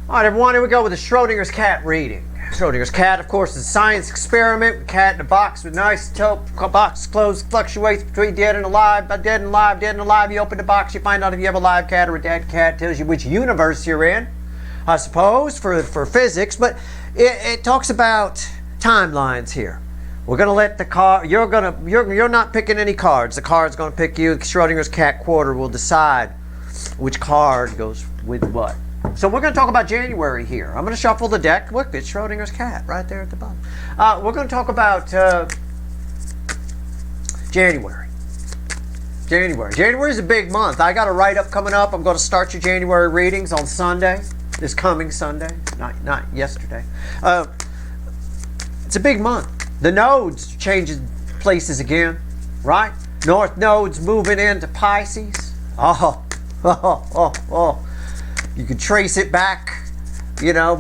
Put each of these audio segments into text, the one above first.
All right, everyone, here we go with the Schrodinger's cat reading. Schrodinger's cat, of course, is a science experiment. Cat in a box with an isotope. Box closed, fluctuates between dead and alive. By dead and alive, dead and alive. You open the box, you find out if you have a live cat or a dead cat. Tells you which universe you're in, I suppose, for physics. But it talks about timelines here. We're gonna let the card. You're not picking any cards. The card's gonna pick you. Schrodinger's cat quarter will decide which card goes with what. So we're going to talk about January here. I'm going to shuffle the deck. Look, it's Schrodinger's cat right there at the bottom. We're going to talk about January. January is a big month. I got a write-up coming up. I'm going to start your January readings on Sunday, this coming Sunday, not yesterday. It's a big month. The nodes changing places again, right? North node's moving into Pisces. Oh. You could trace it back,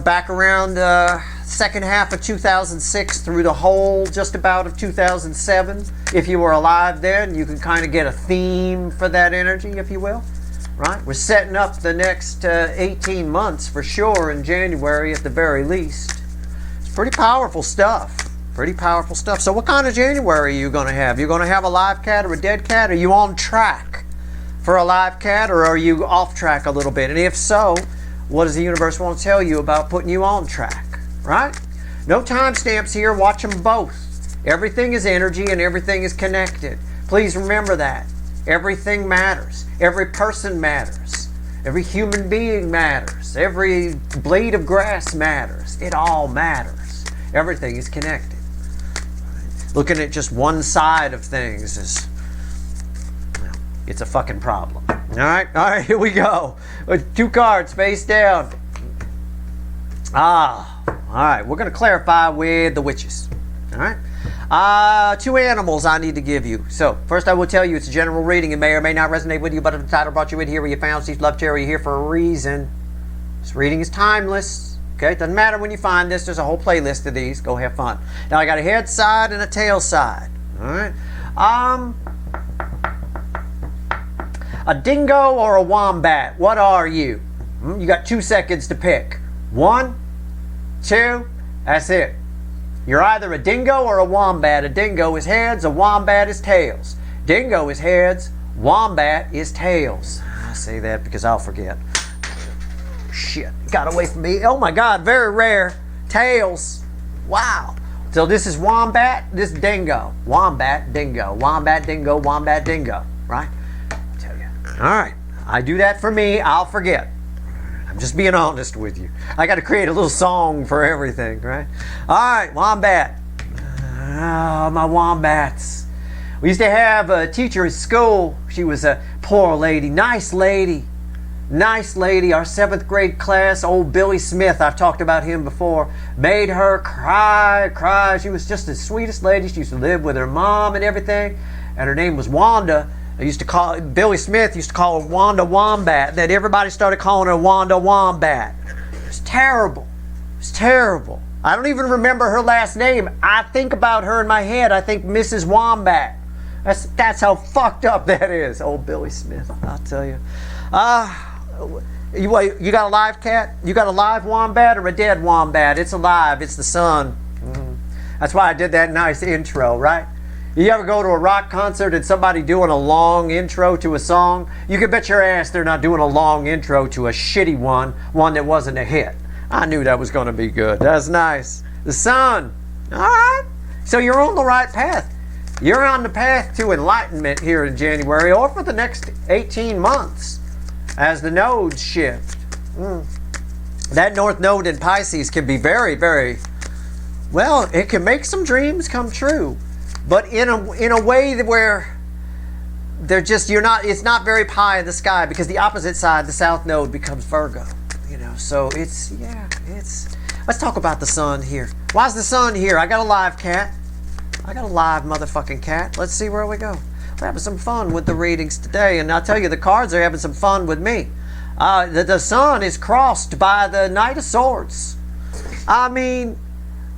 back around the second half of 2006 through the whole just about of 2007. If you were alive then, you can kind of get a theme for that energy, if you will. Right? We're setting up the next 18 months for sure in January at the very least. It's pretty powerful stuff. So what kind of January are you going to have? You're going to have a live cat or a dead cat? Are you on track for a live cat, or are you off track a little bit? And if so, what does the universe want to tell you about putting you on track, right? No timestamps here. Watch them both. Everything is energy and everything is connected. Please remember that. Everything matters. Every person matters. Every human being matters. Every blade of grass matters. It all matters. Everything is connected. Looking at just one side of things is, it's a fucking problem. All right, here we go. With 2 cards face down. All right, we're going to clarify with the witches. All right. 2 animals I need to give you. So, first I will tell you it's a general reading. It may or may not resonate with you, but if the title brought you in here where you found Steve's Love Chair, you're here for a reason. This reading is timeless. Okay, it doesn't matter when you find this. There's a whole playlist of these. Go have fun. Now, I got a head side and a tail side. All right. A dingo or a wombat? What are you? You got 2 seconds to pick. 1, 2, that's it. You're either a dingo or a wombat. A dingo is heads, a wombat is tails. Dingo is heads, wombat is tails. I say that because I'll forget. Shit, got away from me. Oh my God, very rare. Tails. Wow. So this is wombat, this is dingo. Wombat, dingo. Wombat, dingo, wombat, dingo. Right? All right, I do that for me, I'll forget. I'm just being honest with you. I got to create a little song for everything, right? All right, wombat. Oh, my wombats. We used to have a teacher at school. She was a poor lady, nice lady. Nice lady, our 7th grade class, old Billy Smith, I've talked about him before, made her cry. She was just the sweetest lady. She used to live with her mom and everything, and her name was Wanda. Billy Smith used to call her Wanda Wombat. Then everybody started calling her Wanda Wombat. It was terrible. I don't even remember her last name. I think about her in my head. I think Mrs. Wombat. That's how fucked up that is. Old Billy Smith, I'll tell you. You got a live cat? You got a live wombat or a dead wombat? It's alive. It's the sun. That's why I did that nice intro, right? You ever go to a rock concert and somebody doing a long intro to a song? You can bet your ass they're not doing a long intro to a shitty one that wasn't a hit. I knew that was going to be good. That's nice. The sun. All right. So you're on the right path. You're on the path to enlightenment here in January or for the next 18 months as the nodes shift. That North Node in Pisces can be very, very, well, it can make some dreams come true. But in a way that where they're just, it's not very pie in the sky, because the opposite side, the South Node, becomes Virgo. So let's talk about the sun here. Why is the sun here? I got a live cat. I got a live motherfucking cat. Let's see where we go. We're having some fun with the readings today, and I'll tell you, the cards are having some fun with me. The sun is crossed by the Knight of Swords. I mean,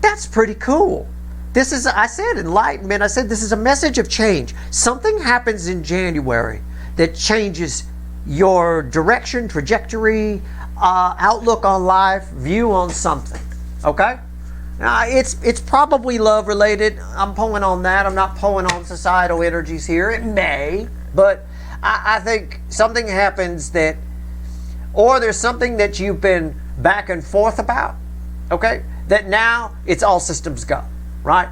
that's pretty cool. This is, I said enlightenment. I said this is a message of change. Something happens in January that changes your direction, trajectory, outlook on life, view on something. Okay? It's probably love related. I'm pulling on that. I'm not pulling on societal energies here. It may, but I think something happens that, or there's something that you've been back and forth about, okay, that now it's all systems go, right?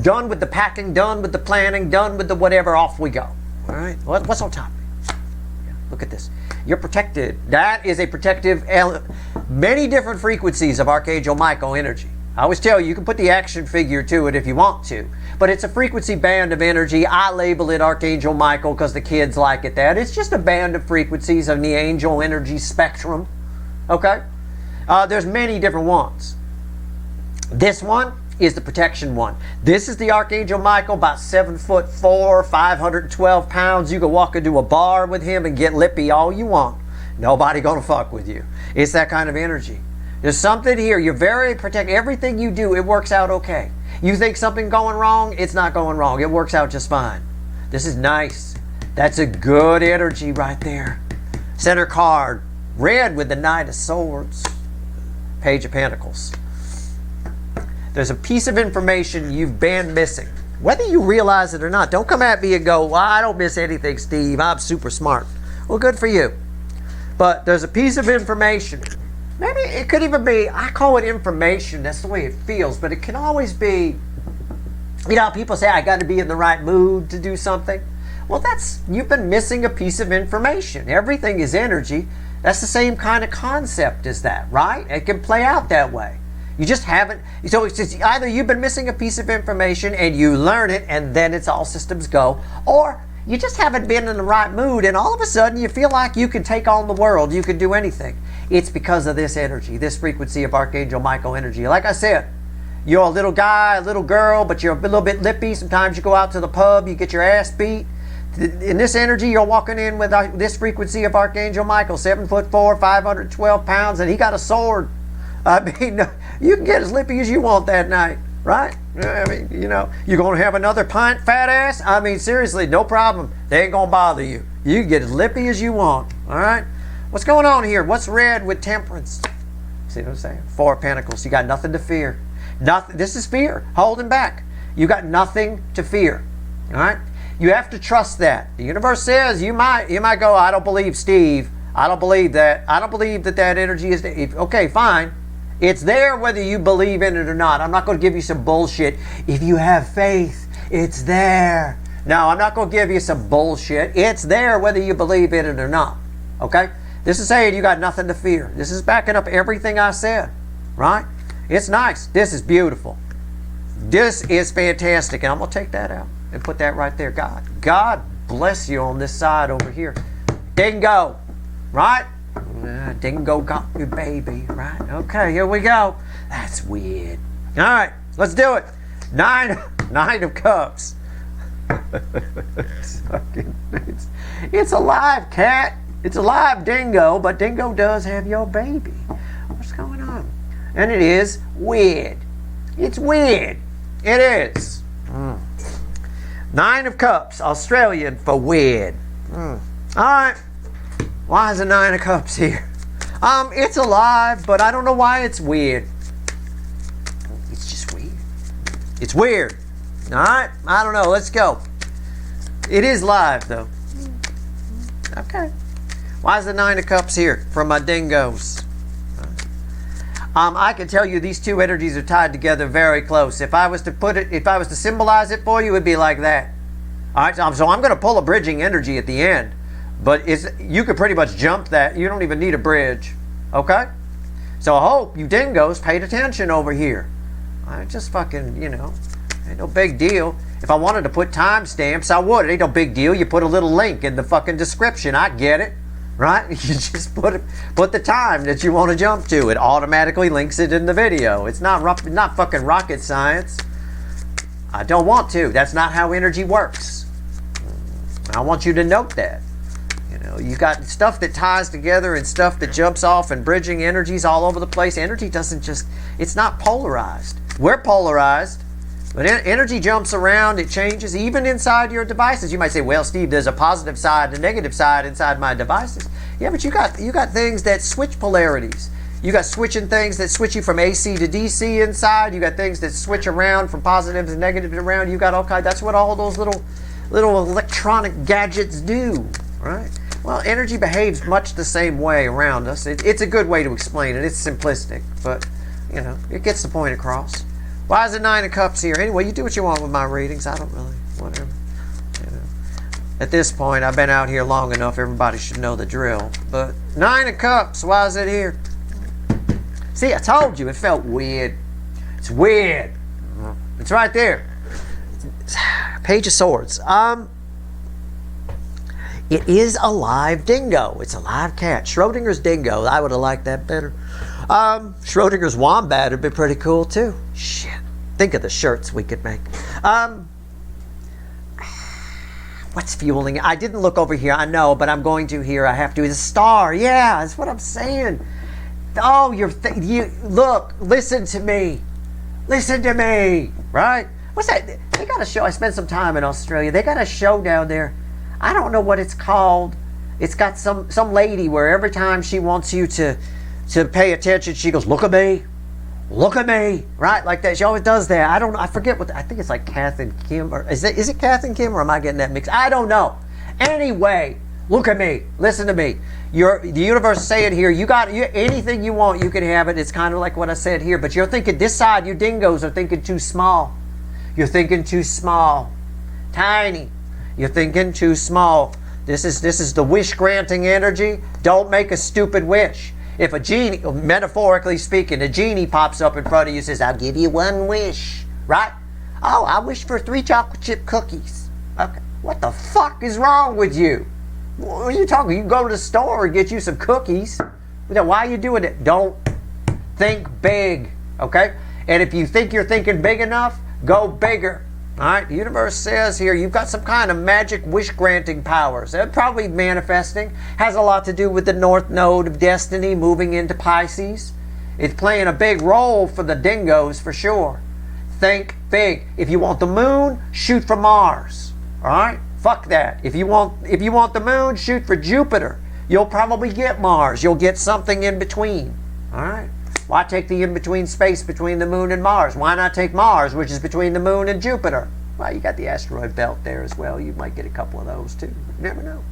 Done with the packing, done with the planning, done with the whatever, off we go. All right, what's on top? Look at this. You're protected. That is a protective element. Many different frequencies of Archangel Michael energy. I always tell you, you can put the action figure to it if you want to, but it's a frequency band of energy. I label it Archangel Michael because the kids like it that. It's just a band of frequencies on the angel energy spectrum. Okay? There's many different ones. This one is the protection one. This is the Archangel Michael, about 7'4", 512 pounds. You can walk into a bar with him and get lippy all you want. Nobody gonna fuck with you. It's that kind of energy. There's something here. You're very protected. Everything you do, it works out okay. You think something going wrong, it's not going wrong. It works out just fine. This is nice. That's a good energy right there. Center card, red with the Knight of Swords, Page of Pentacles. There's a piece of information you've been missing. Whether you realize it or not, don't come at me and go, well, I don't miss anything, Steve. I'm super smart. Well, good for you. But there's a piece of information. Maybe it could even be, I call it information. That's the way it feels. But it can always be, you know, people say, I got to be in the right mood to do something. Well, you've been missing a piece of information. Everything is energy. That's the same kind of concept as that, right? It can play out that way. You just haven't. So it's just either you've been missing a piece of information and you learn it and then it's all systems go, or you just haven't been in the right mood and all of a sudden you feel like you can take on the world, you can do anything. It's because of this energy, this frequency of Archangel Michael energy. Like I said, you're a little guy, a little girl, but you're a little bit lippy. Sometimes you go out to the pub, you get your ass beat. In this energy, you're walking in with this frequency of Archangel Michael, 7'4", 512 pounds, and he got a sword. I mean, you can get as lippy as you want that night, right? I mean, you know, you're going to have another pint, fat ass? I mean, seriously, no problem. They ain't going to bother you. You can get as lippy as you want, all right? What's going on here? What's red with temperance? See what I'm saying? 4 of Pentacles. You got nothing to fear. Nothing. This is fear, holding back. You got nothing to fear, all right? You have to trust that. The universe says you might go, I don't believe Steve. I don't believe that. I don't believe that energy is there. Okay, fine. It's there whether you believe in it or not. I'm not going to give you some bullshit. If you have faith, it's there. No, I'm not going to give you some bullshit. It's there whether you believe in it or not. Okay? This is saying you got nothing to fear. This is backing up everything I said. Right? It's nice. This is beautiful. This is fantastic. And I'm going to take that out and put that right there. God bless you on this side over here. Dingo. Right? Dingo got your baby, right? Okay, here we go. That's weird. All right, let's do it. Nine of Cups. It's alive, cat. It's alive, Dingo, but Dingo does have your baby. What's going on? And it is weird. It's weird. It is. 9 of Cups, Australian for weird. All right. Why is the 9 of Cups here? It's alive, but I don't know why it's weird. It's just weird. It's weird. All right? I don't know. Let's go. It is live, though. Okay. Why is the 9 of Cups here from my dingoes? I can tell you these two energies are tied together very close. If I was to symbolize it for you, it would be like that. All right? So I'm going to pull a bridging energy at the end. But you could pretty much jump that. You don't even need a bridge. Okay? So I hope you dingoes paid attention over here. I just fucking, you know, ain't no big deal. If I wanted to put timestamps, I would. It ain't no big deal. You put a little link in the fucking description. I get it. Right? You just put the time that you want to jump to. It automatically links it in the video. It's not fucking rocket science. I don't want to. That's not how energy works. I want you to note that. You got stuff that ties together and stuff that jumps off and bridging energies all over the place. Energy doesn't just, it's not polarized. We're polarized. But energy jumps around, it changes, even inside your devices. You might say, well, Steve, there's a positive side and a negative side inside my devices. Yeah, but you got things that switch polarities. You got switching things that switch you from AC to DC inside. You got things that switch around from positives and negatives around. You got all kinds. That's what all those little electronic gadgets do, right? Well, energy behaves much the same way around us. It's a good way to explain it. It's simplistic, but, you know, it gets the point across. Why is it 9 of Cups here? Anyway, you do what you want with my readings. I don't really, whatever. You know. At this point, I've been out here long enough, everybody should know the drill. But 9 of Cups, why is it here? See, I told you, it felt weird. It's weird. It's right there. Page of Swords. It is a live dingo. It's a live cat. Schrodinger's dingo. I would have liked that better. Schrodinger's wombat would be pretty cool too. Shit. Think of the shirts we could make. What's fueling it? I didn't look over here. I know, but I'm going to here. I have to. It's a star. Yeah, that's what I'm saying. Oh, you look. Listen to me. Listen to me. Right? What's that? They got a show. I spent some time in Australia. They got a show down there. I don't know what it's called. It's got some lady where every time she wants you to pay attention, she goes, look at me. Look at me. Right? Like that. She always does that. I don't know. I forget what. I think it's like Kath and Kim. Or is it Kath and Kim, or am I getting that mixed? I don't know. Anyway, look at me. Listen to me. The universe is saying here, anything you want, you can have it. It's kind of like what I said here. But you're thinking, this side, you dingoes are thinking too small. You're thinking too small. Tiny. You're thinking too small. This is the wish-granting energy. Don't make a stupid wish. If a genie, metaphorically speaking, a genie pops up in front of you and says, I'll give you one wish. Right? Oh, I wish for 3 chocolate chip cookies. Okay. What the fuck is wrong with you? What are you talking? You can go to the store and get you some cookies. Why are you doing it? Don't think big. Okay? And if you think you're thinking big enough, go bigger. All right? The universe says here you've got some kind of magic wish-granting powers. Probably manifesting. Has a lot to do with the North Node of Destiny moving into Pisces. It's playing a big role for the dingoes for sure. Think big. If you want the moon, shoot for Mars. All right? Fuck that. If you want the moon, shoot for Jupiter. You'll probably get Mars. You'll get something in between. All right? Why take the in-between space between the moon and Mars? Why not take Mars, which is between the moon and Jupiter? Well, you got the asteroid belt there as well. You might get a couple of those too. You never know.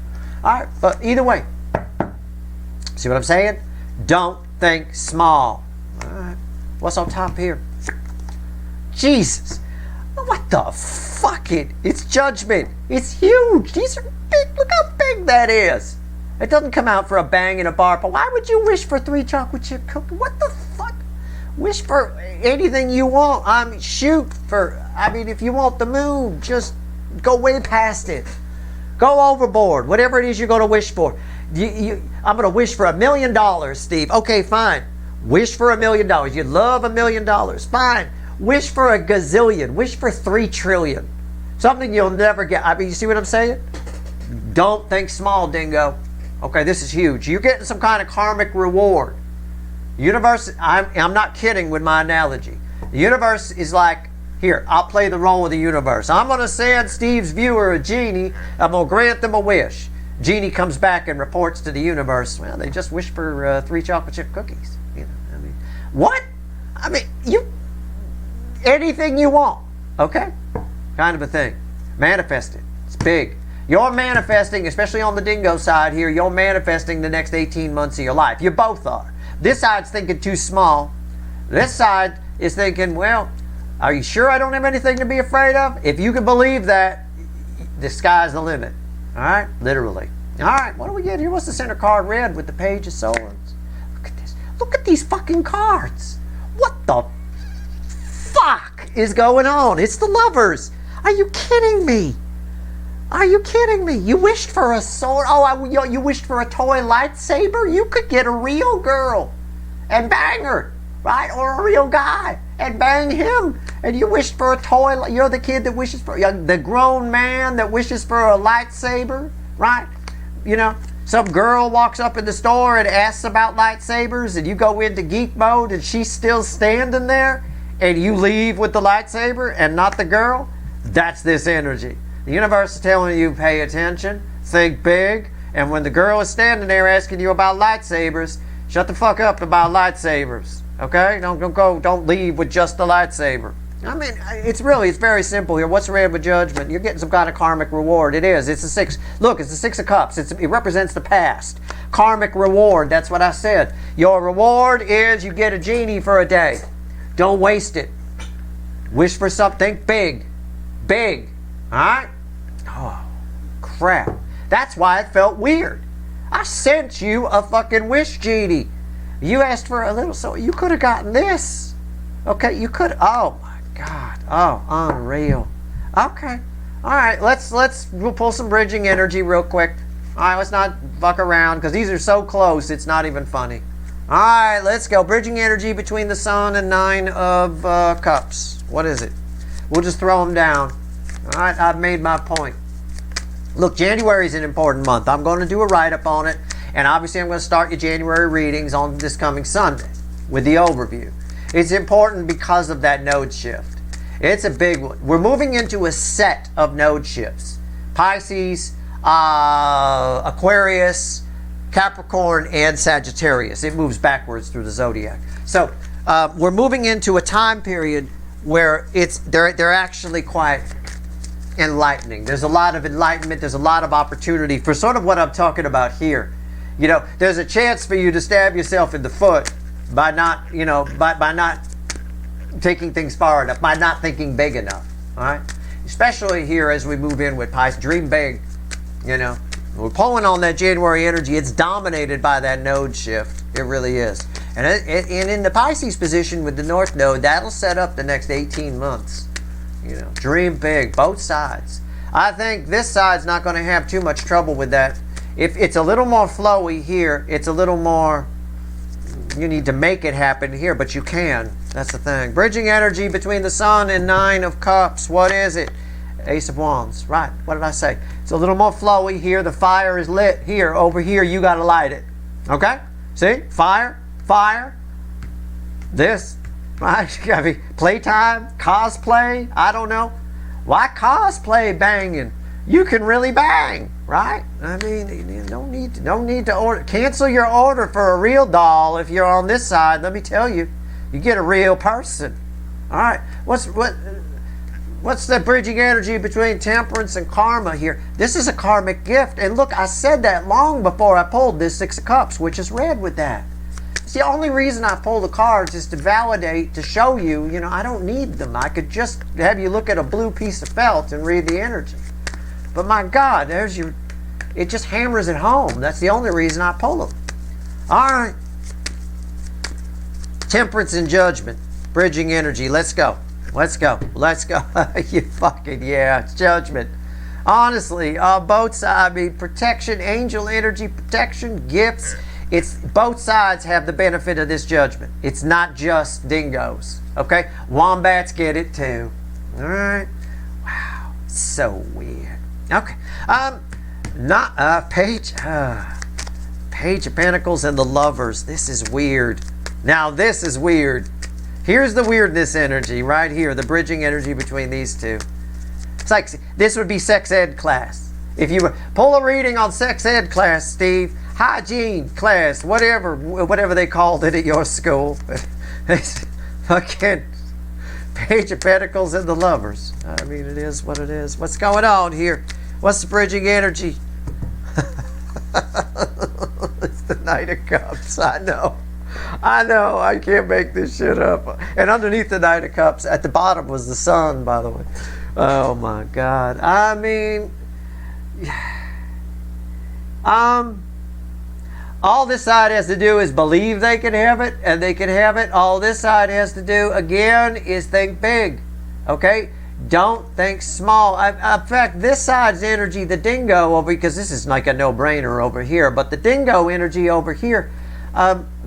All right, but either way, see what I'm saying? Don't think small. All right. What's on top here? Jesus. What the fuck It's judgment. It's huge. These are big. Look how big that is. It doesn't come out for a bang in a bar, but why would you wish for 3 chocolate chip cookies? What the fuck? Wish for anything you want. If you want the moon, just go way past it. Go overboard. Whatever it is you're going to wish for. I'm going to wish for $1 million, Steve. Okay, fine. Wish for $1 million. You love $1 million. Fine. Wish for a gazillion. Wish for 3 trillion. Something you'll never get. You see what I'm saying? Don't think small, dingo. Okay, this is huge. You're getting some kind of karmic reward. Universe, I'm not kidding with my analogy. The universe is like, here, I'll play the role of the universe. I'm going to send Steve's viewer a genie. I'm going to grant them a wish. Genie comes back and reports to the universe, well, they just wished for 3 chocolate chip cookies. What? Anything you want. Okay? Kind of a thing. Manifest it. It's big. You're manifesting, especially on the dingo side here, you're manifesting the next 18 months of your life. You both are. This side's thinking too small. This side is thinking, well, are you sure I don't have anything to be afraid of? If you can believe that, the sky's the limit. All right? Literally. All right, what do we get here? What's the center card red with the Page of Swords? Look at this. Look at these fucking cards. What the fuck is going on? It's the Lovers. Are you kidding me? Are you kidding me? You wished for a sword? Oh, you wished for a toy lightsaber? You could get a real girl and bang her, right? Or a real guy and bang him. And you wished for a toy. You're the kid that wishes for, the grown man that wishes for a lightsaber, right? Some girl walks up in the store and asks about lightsabers, and you go into geek mode and she's still standing there. and you leave with the lightsaber and not the girl, that's this energy. The universe is telling you, pay attention, think big, and when the girl is standing there asking you about lightsabers, shut the fuck up about lightsabers, okay? Don't leave with just the lightsaber. I mean, it's very simple here. What's red with judgment? You're getting some kind of karmic reward. It is. It's a six. Look, it's the Six of Cups. It represents the past. Karmic reward. That's what I said. Your reward is you get a genie for a day. Don't waste it. Wish for something big. Big. All right? Oh, crap. That's why it felt weird. I sent you a fucking wish genie. You asked for a little, so you could have gotten this. Okay, you could. Oh, my God. Oh, unreal. Okay. All right, we'll pull some bridging energy real quick. All right, let's not fuck around because these are so close, it's not even funny. All right, let's go. Bridging energy between the Sun and Nine of Cups. What is it? We'll just throw them down. All right, I've made my point. Look, January is an important month. I'm going to do a write-up on it, and obviously I'm going to start your January readings on this coming Sunday with the overview. It's important because of that node shift. It's a big one. We're moving into a set of node shifts. Pisces, Aquarius, Capricorn, and Sagittarius. It moves backwards through the zodiac. So we're moving into a time period where they're actually quite enlightening. There's a lot of enlightenment. There's a lot of opportunity for sort of what I'm talking about here. You know, there's a chance for you to stab yourself in the foot by not, by not taking things far enough, by not thinking big enough. All right, especially here as we move in with Pisces. Dream big. You know, we're pulling on that January energy. It's dominated by that node shift. It really is. And in the Pisces position with the North Node, that'll set up the next 18 months. You know, dream big, both sides. I think this side's not going to have too much trouble with that. If it's a little more flowy here, it's a little more, you need to make it happen here, but you can. That's the thing. Bridging energy between the Sun and Nine of Cups. What is it? Ace of Wands. Right. What did I say? It's a little more flowy here. The fire is lit here. Over here, you got to light it. Okay? See? Fire. Fire. This. Right? Playtime. Cosplay. I don't know. Why cosplay banging? You can really bang. Right? I mean, you don't need to order. Cancel your order for a real doll if you're on this side. Let me tell you. You get a real person. All right. What's the bridging energy between temperance and karma here? This is a karmic gift. And look, I said that long before I pulled this Six of Cups, which is red with that. It's the only reason I pull the cards is to validate, to show you, I don't need them. I could just have you look at a blue piece of felt and read the energy. But my God, it just hammers it home. That's the only reason I pull them. All right. Temperance and judgment. Bridging energy. Let's go. Let's go. Let's go. You fucking, yeah. It's judgment. Honestly, both sides, protection, angel energy, protection, gifts. It's both sides have the benefit of this judgment. It's not just dingoes. Okay? Wombats get it too. All right. Wow. So weird. Okay. Page of Pentacles and the Lovers. This is weird. Now this is weird. Here's the weirdness energy right here, the bridging energy between these two. It's like this would be sex ed class. If you pull a reading on sex ed class, Steve, hygiene class, whatever they called it at your school. Fucking Page of Pentacles and the Lovers. I mean, it is what it is. What's going on here? What's the bridging energy? It's the Knight of Cups. I know, I can't make this shit up. And underneath the Knight of Cups, at the bottom was the Sun, by the way. Oh my God. I mean, all this side has to do is believe they can have it, and they can have it. All this side has to do, again, is think big. Okay? Don't think small. In fact, this side's energy, the dingo over, because this is like a no-brainer over here, but the dingo energy over here,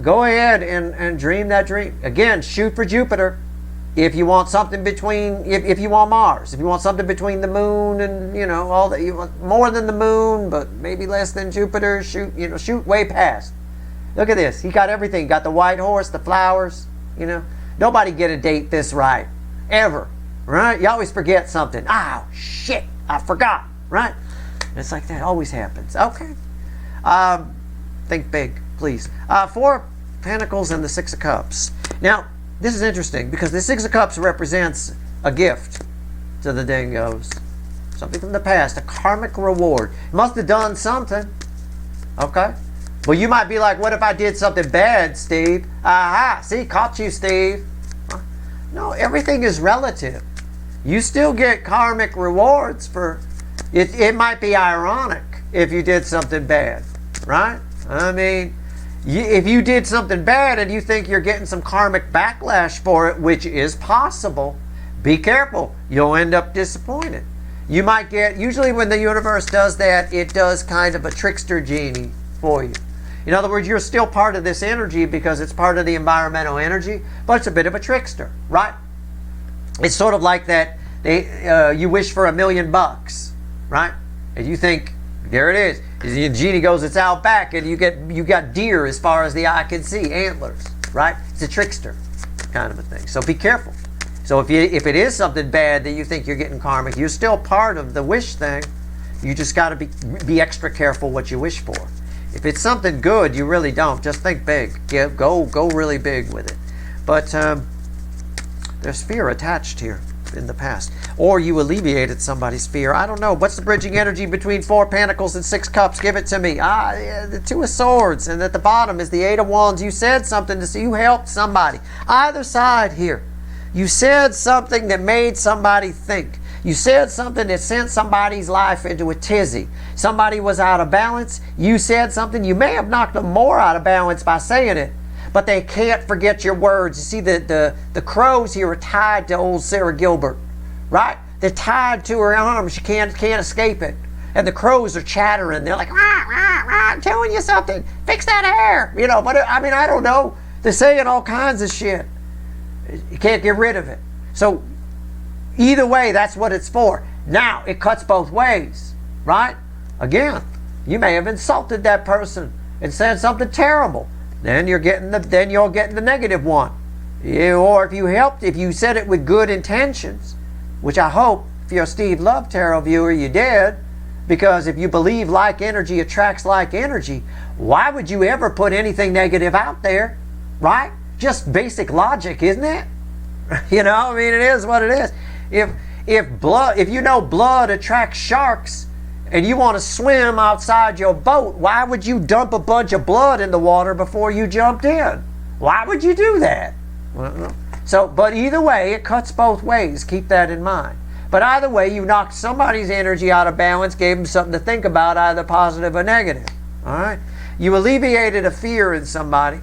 go ahead and dream that dream. Again, shoot for Jupiter. If you want something between, if you want Mars, if you want something between the moon and, all that, you want more than the moon, but maybe less than Jupiter, shoot way past. Look at this. He got everything. Got the white horse, the flowers, Nobody get a date this right, ever, right? You always forget something. Oh, shit, I forgot, right? It's like that always happens. Okay. Think big, please. 4 Pentacles and the 6 of Cups. Now, this is interesting because the 6 of Cups represents a gift to the dingoes. Something from the past, a karmic reward. You must have done something. Okay? Well, you might be like, what if I did something bad, Steve? Aha, see, caught you, Steve. No, everything is relative. You still get karmic rewards for it. It might be ironic if you did something bad, right? I mean, if you did something bad and you think you're getting some karmic backlash for it, which is possible, be careful. You'll end up disappointed. You might get, usually when the universe does that, it does kind of a trickster genie for you. In other words, you're still part of this energy because it's part of the environmental energy, but it's a bit of a trickster, right? It's sort of like that, you wish for $1 million, right? And you think, there it is. The genie goes, it's out back, and you got deer as far as the eye can see, antlers, right? It's a trickster kind of a thing. So be careful. So if it is something bad that you think you're getting karmic, you're still part of the wish thing. You just got to be extra careful what you wish for. If it's something good, you really don't. Just think big. Go really big with it. But there's fear attached here in the past. Or you alleviated somebody's fear. I don't know. What's the bridging energy between 4 Pentacles and 6 Cups? Give it to me. The 2 of Swords. And at the bottom is the 8 of Wands. You said something to see. You helped somebody. Either side here. You said something that made somebody think. You said something that sent somebody's life into a tizzy. Somebody was out of balance. You said something. You may have knocked them more out of balance by saying it, but they can't forget your words. You see, the crows here are tied to old Sarah Gilbert, right? They're tied to her arms. She can't escape it. And the crows are chattering. They're like, rah, rah, rah, I'm telling you something. Fix that hair. You know, but I mean, I don't know. They're saying all kinds of shit. You can't get rid of it. So either way, that's what it's for. Now, it cuts both ways, right? Again, you may have insulted that person and said something terrible. Then you're getting the negative one. Or if you said it with good intentions, which I hope if you're a Steve Love Tarot viewer, you did, because if you believe like energy attracts like energy, why would you ever put anything negative out there, right? Just basic logic, isn't it? You know, I mean, it is what it is. If you know blood attracts sharks and you want to swim outside your boat, why would you dump a bunch of blood in the water before you jumped in? Why would you do that? So, but either way, it cuts both ways. Keep that in mind. But either way, you knocked somebody's energy out of balance, gave them something to think about, either positive or negative. All right? You alleviated a fear in somebody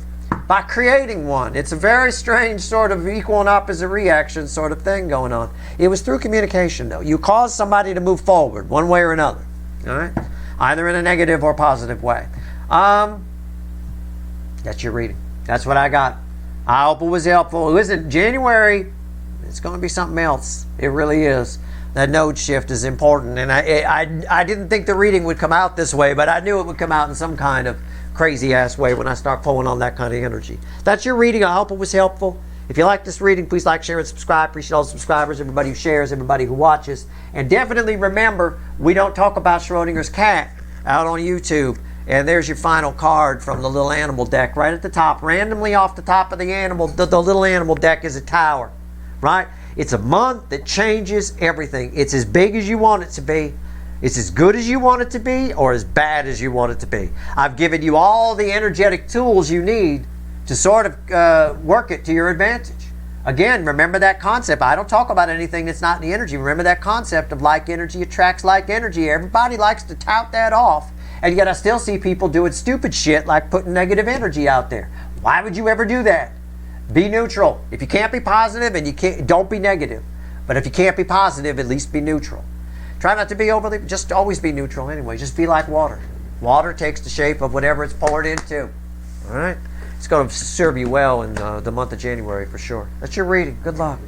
by creating one. It's a very strange sort of equal and opposite reaction sort of thing going on. It was through communication, though. You caused somebody to move forward one way or another. All right? Either in a negative or positive way. That's your reading. That's what I got. I hope it was helpful. Listen, January, it's going to be something else. It really is. That node shift is important. And I didn't think the reading would come out this way, but I knew it would come out in some kind of crazy ass way when I start pulling on that kind of energy. That's your reading. I hope it was helpful. If you like this reading, please like, share, and subscribe. Appreciate all the subscribers, everybody who shares, everybody who watches. And definitely remember, we don't talk about Schrodinger's cat out on YouTube. And there's your final card from the little animal deck right at the top. Randomly off the top of the animal, the little animal deck is a tower, right? It's a month that changes everything. It's as big as you want it to be. It's as good as you want it to be, or as bad as you want it to be. I've given you all the energetic tools you need to sort of work it to your advantage. Again, remember that concept. I don't talk about anything that's not in the energy. Remember that concept of like energy attracts like energy. Everybody likes to tout that off, and yet I still see people doing stupid shit like putting negative energy out there. Why would you ever do that? Be neutral. If you can't be positive, and you can't, don't be negative. But if you can't be positive, at least be neutral. Try not to be overly, just always be neutral anyway. Just be like water. Water takes the shape of whatever it's poured into. All right? It's going to serve you well in the month of January for sure. That's your reading. Good luck.